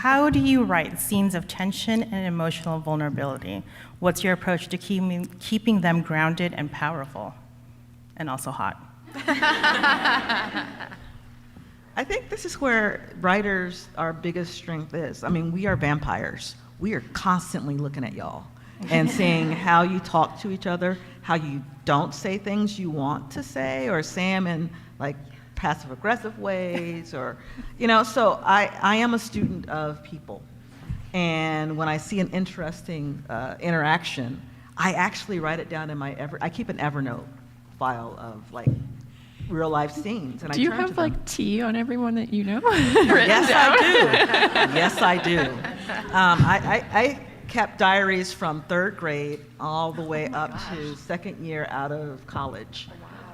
How do you write scenes of tension and emotional vulnerability? What's your approach to keeping them grounded and powerful, and also hot? I think this is where writers, our biggest strength is. I mean, we are vampires. We are constantly looking at y'all and seeing how you talk to each other, how you don't say things you want to say or say them in like passive aggressive ways or, so I am a student of people. And when I see an interesting interaction, I actually write it down in I keep an Evernote file of like real life scenes. And do you have like tea on everyone that you know? Yes, I do. Yes, I do. I kept diaries from 3rd grade all the way up to 2nd year out of college.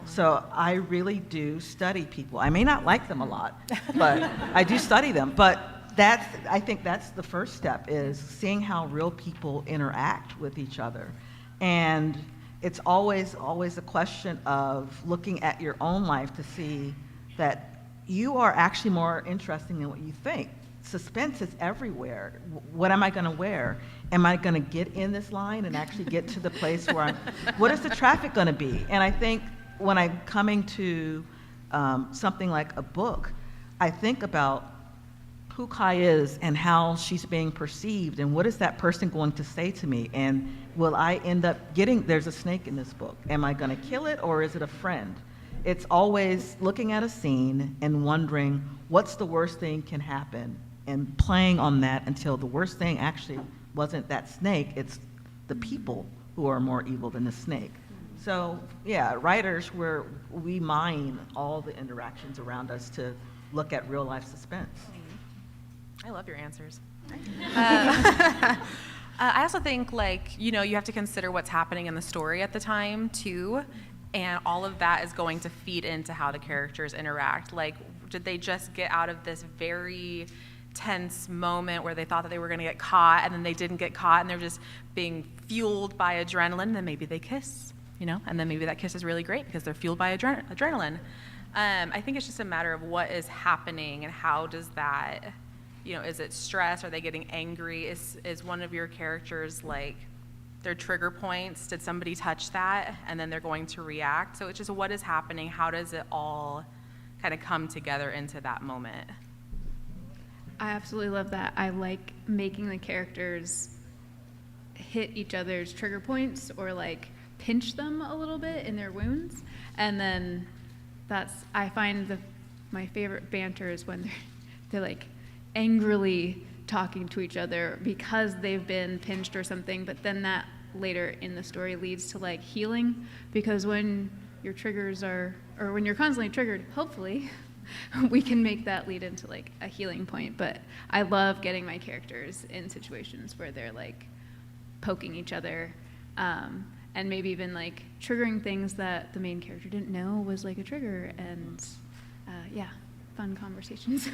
So I really do study people. I may not like them a lot, but I do study them. But I think that's the first step, is seeing how real people interact with each other. And it's always a question of looking at your own life to see that you are actually more interesting than what you think. Suspense is everywhere. What am I going to wear? Am I going to get in this line and actually get to the place where what is the traffic going to be? And I think when I'm coming to something like a book, I think about who Kai is and how she's being perceived and what is that person going to say to me, and will I end up there's a snake in this book. Am I going to kill it or is it a friend? It's always looking at a scene and wondering what's the worst thing can happen and playing on that until the worst thing actually wasn't that snake, it's the people who are more evil than the snake. So yeah, writers, we mine all the interactions around us to look at real life suspense. I love your answers. I also think you have to consider what's happening in the story at the time too, and all of that is going to feed into how the characters interact. Like, did they just get out of this very tense moment where they thought that they were going to get caught and then they didn't get caught and they're just being fueled by adrenaline, and then maybe they kiss, and then maybe that kiss is really great because they're fueled by adrenaline. I think it's just a matter of what is happening and how does that, is it stress? Are they getting angry? Is one of your characters like their trigger points? Did somebody touch that? And then they're going to react. So it's just what is happening? How does it all kind of come together into that moment? I absolutely love that. I like making the characters hit each other's trigger points or like pinch them a little bit in their wounds. And then I find my favorite banter is when they're like angrily talking to each other because they've been pinched or something, but then that later in the story leads to like healing, because when your triggers when you're constantly triggered, hopefully we can make that lead into like a healing point. But I love getting my characters in situations where they're like poking each other, and maybe even like triggering things that the main character didn't know was like a trigger, and fun conversations.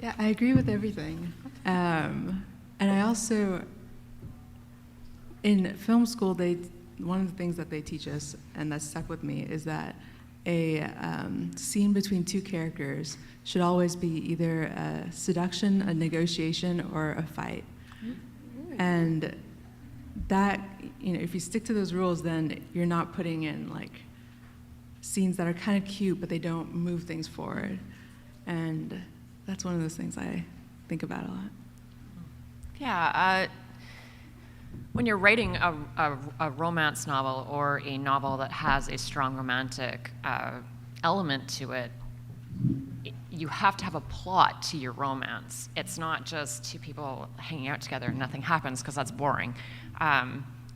Yeah, I agree with everything. And I also, in film school, one of the things that they teach us, and that stuck with me, is that a scene between two characters should always be either a seduction, a negotiation, or a fight. And that, if you stick to those rules, then you're not putting in like scenes that are kind of cute, but they don't move things forward. And that's one of those things I think about a lot. Yeah, when you're writing a romance novel or a novel that has a strong romantic element to it, you have to have a plot to your romance. It's not just two people hanging out together and nothing happens, because that's boring.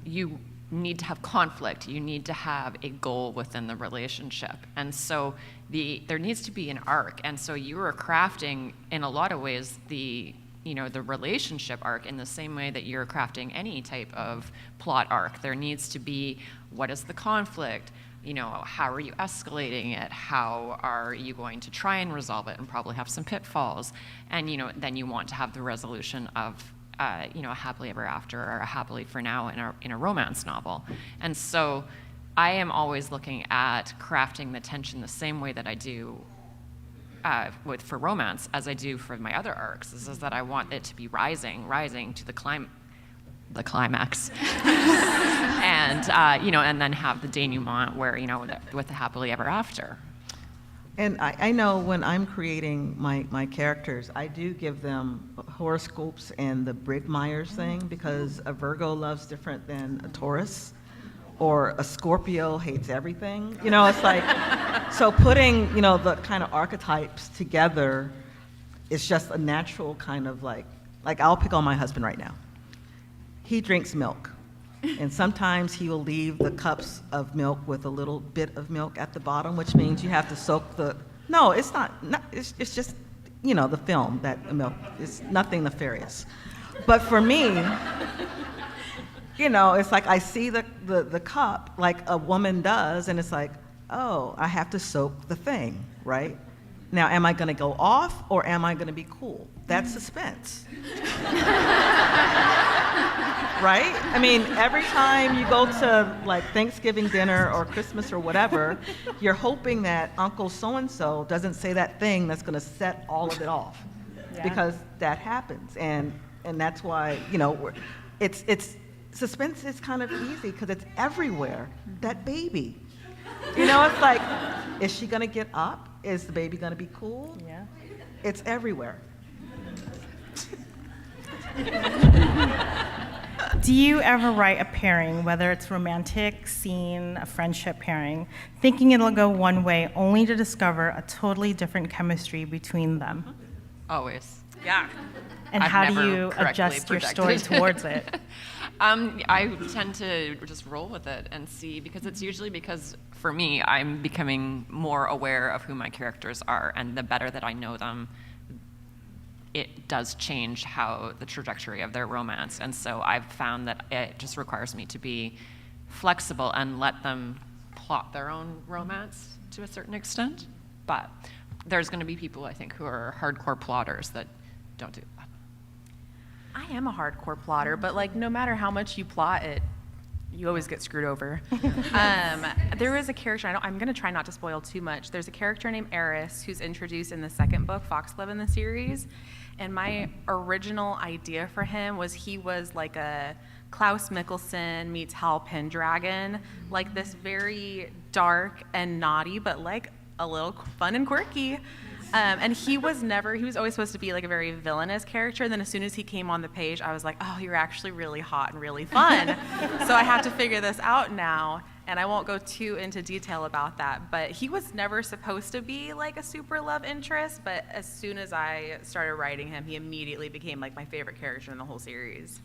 You need to have conflict. You need to have a goal within the relationship. And so there needs to be an arc. And so you are crafting, in a lot of ways, the relationship arc in the same way that you're crafting any type of plot arc. There needs to be, what is the conflict? How are you escalating it? How are you going to try and resolve it, and probably have some pitfalls? And then you want to have the resolution of a happily ever after or a happily for now in a romance novel. And so I am always looking at crafting the tension the same way that I do for romance as I do for my other arcs, is that I want it to be rising to the climax, and and then have the denouement where with the happily ever after. And I know when I'm creating my characters, I do give them horoscopes and the Brigg-Myers thing, because a Virgo loves different than a Taurus, or a Scorpio hates everything. It's like, so putting, the kind of archetypes together is just a natural kind of like I'll pick on my husband right now. He drinks milk. And sometimes he will leave the cups of milk with a little bit of milk at the bottom, which means you have to soak no, it's not it's just, the film, that milk. It's nothing nefarious. But for me, it's like I see the cup like a woman does, and it's like, oh, I have to soak the thing, right? Now, am I gonna go off, or am I gonna be cool? That's suspense. Right? I mean, every time you go to like Thanksgiving dinner or Christmas or whatever, you're hoping that Uncle so-and-so doesn't say that thing that's gonna set all of it off. Yeah. Because that happens. And that's why, it's suspense is kind of easy because it's everywhere. That baby. It's like, is she gonna get up? Is the baby gonna be cool? Yeah. It's everywhere. Do you ever write a pairing, whether it's romantic, scene, a friendship pairing, thinking it'll go one way only to discover a totally different chemistry between them? Always. Yeah. And I've how do never you correctly adjust your story projected. towards it? I tend to just roll with it and see, because it's usually because, for me, I'm becoming more aware of who my characters are, and the better that I know them, it does change how the trajectory of their romance. And so I've found that it just requires me to be flexible and let them plot their own romance to a certain extent. But there's going to be people, I think, who are hardcore plotters that don't do that. I am a hardcore plotter, but like no matter how much you plot it, you always get screwed over. There is a character, I'm going to try not to spoil too much. There's a character named Eris who's introduced in the second book, Foxglove, in the series. And my original idea for him was he was like a Klaus Mikkelsen meets Hal Pendragon, like this very dark and naughty, but like a little fun and quirky. And he was always supposed to be like a very villainous character. And then as soon as he came on the page, I was like, oh, you're actually really hot and really fun. So I have to figure this out now. And I won't go too into detail about that, but he was never supposed to be like a super love interest. But as soon as I started writing him, he immediately became like my favorite character in the whole series.